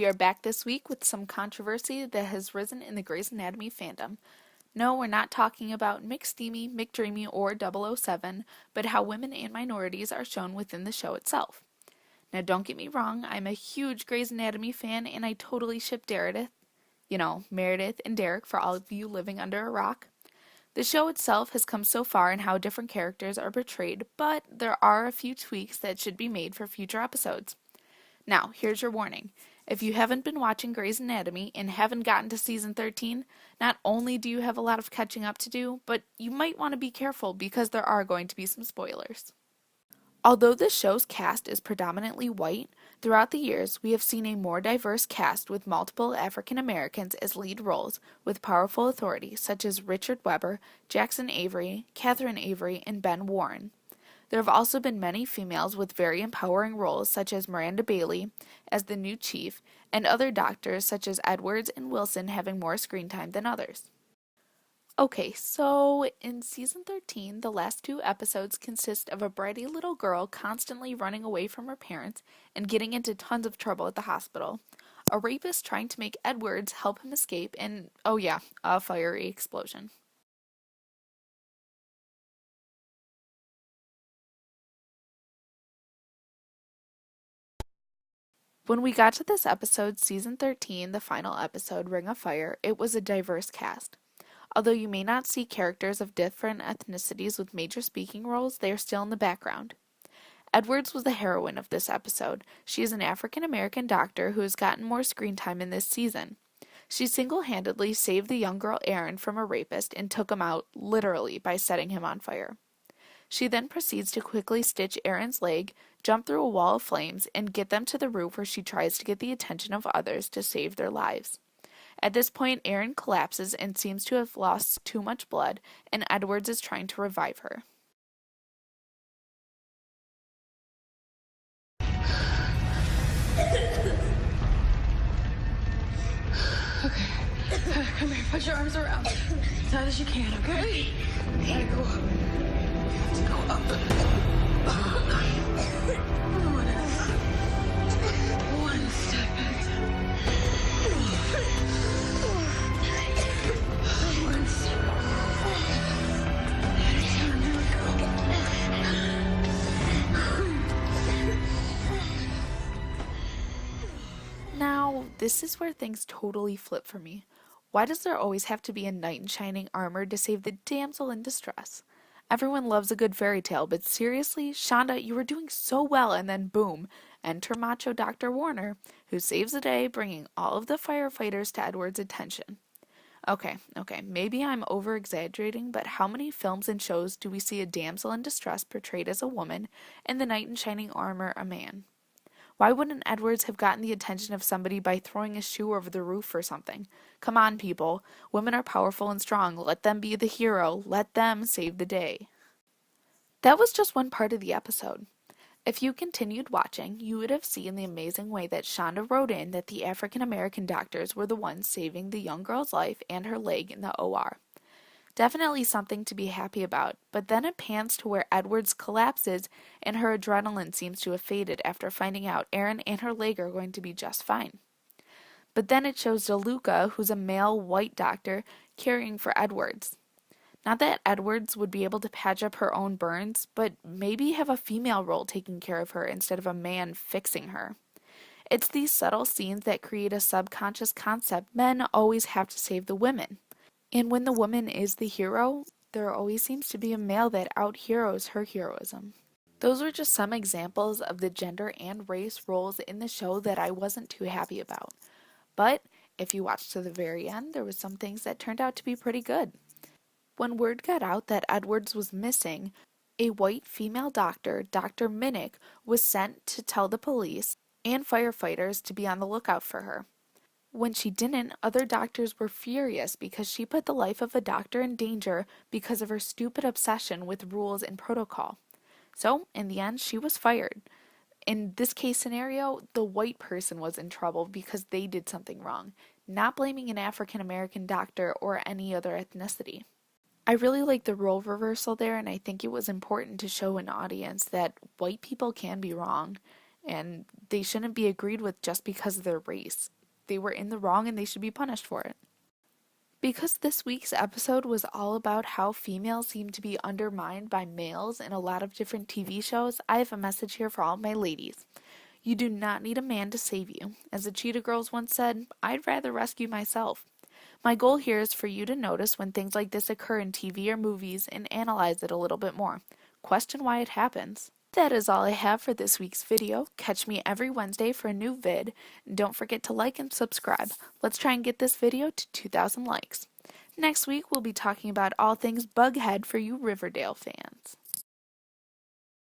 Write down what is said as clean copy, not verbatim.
we are back this week with some controversy that has risen in the Grey's Anatomy fandom. No, we're not talking about McSteamy, McDreamy, or 007, but how women and minorities are shown within the show itself. Now, don't get me wrong, I'm a huge Grey's Anatomy fan and I totally ship Meredith, Meredith and Derek for all of you living under a rock. The show itself has come so far in how different characters are portrayed, but there are a few tweaks that should be made for future episodes. Now, here's your warning. If you haven't been watching Grey's Anatomy and haven't gotten to season 13, not only do you have a lot of catching up to do, but you might want to be careful because there are going to be some spoilers. Although the show's cast is predominantly white, throughout the years we have seen a more diverse cast with multiple African Americans as lead roles with powerful authority such as Richard Webber, Jackson Avery, Catherine Avery, and Ben Warren. There have also been many females with very empowering roles such as Miranda Bailey as the new chief, and other doctors such as Edwards and Wilson having more screen time than others. Okay, so in season 13, the last two episodes consist of a bratty little girl constantly running away from her parents and getting into tons of trouble at the hospital, a rapist trying to make Edwards help him escape, and, oh yeah, a fiery explosion. When we got to this episode, season 13, the final episode, Ring of Fire, it was a diverse cast. Although you may not see characters of different ethnicities with major speaking roles, they are still in the background. Edwards was the heroine of this episode. She is an African American doctor who has gotten more screen time in this season. She single-handedly saved the young girl Aaron from a rapist and took him out, literally, by setting him on fire. She then proceeds to quickly stitch Aaron's leg, jump through a wall of flames, and get them to the roof where she tries to get the attention of others to save their lives. At this point, Aaron collapses and seems to have lost too much blood, and Edwards is trying to revive her. Okay, come here, put your arms around me. As tight as you can, okay? You gotta go up. You have to go up. One step at a time. One step at a time. Here we go. Now, this is where things totally flip for me. Why does there always have to be a knight in shining armor to save the damsel in distress? Everyone loves a good fairy tale, but seriously, Shonda, you were doing so well, and then boom, enter macho Dr. Warner, who saves the day, bringing all of the firefighters to Edward's attention. Okay, maybe I'm over-exaggerating, but how many films and shows do we see a damsel in distress portrayed as a woman, and the knight in shining armor a man? Why wouldn't Edwards have gotten the attention of somebody by throwing a shoe over the roof or something? Come on, people. Women are powerful and strong. Let them be the hero. Let them save the day. That was just one part of the episode. If you continued watching, you would have seen the amazing way that Shonda wrote in that the African American doctors were the ones saving the young girl's life and her leg in the OR. Definitely something to be happy about, but then it pans to where Edwards collapses and her adrenaline seems to have faded after finding out Aaron and her leg are going to be just fine. But then it shows DeLuca, who's a male white doctor, caring for Edwards. Not that Edwards would be able to patch up her own burns, but maybe have a female role taking care of her instead of a man fixing her. It's these subtle scenes that create a subconscious concept men always have to save the women. And when the woman is the hero, there always seems to be a male that out-heroes her heroism. Those were just some examples of the gender and race roles in the show that I wasn't too happy about. But if you watched to the very end, there was some things that turned out to be pretty good. When word got out that Edwards was missing, a white female doctor, Dr. Minnick, was sent to tell the police and firefighters to be on the lookout for her. When she didn't, other doctors were furious because she put the life of a doctor in danger because of her stupid obsession with rules and protocol. So, in the end, she was fired. In this case scenario, the white person was in trouble because they did something wrong, not blaming an African American doctor or any other ethnicity. I really like the role reversal there, and I think it was important to show an audience that white people can be wrong. and they shouldn't be agreed with just because of their race. They were in the wrong and they should be punished for it. Because this week's episode was all about how females seem to be undermined by males in a lot of different TV shows, I have a message here for all my ladies. You do not need a man to save you. As the Cheetah Girls once said, I'd rather rescue myself. My goal here is for you to notice when things like this occur in TV or movies and analyze it a little bit more. Question why it happens. That is all I have for this week's video. Catch me every Wednesday for a new vid. And don't forget to like and subscribe. Let's try and get this video to 2,000 likes. Next week we'll be talking about all things Bughead for you Riverdale fans.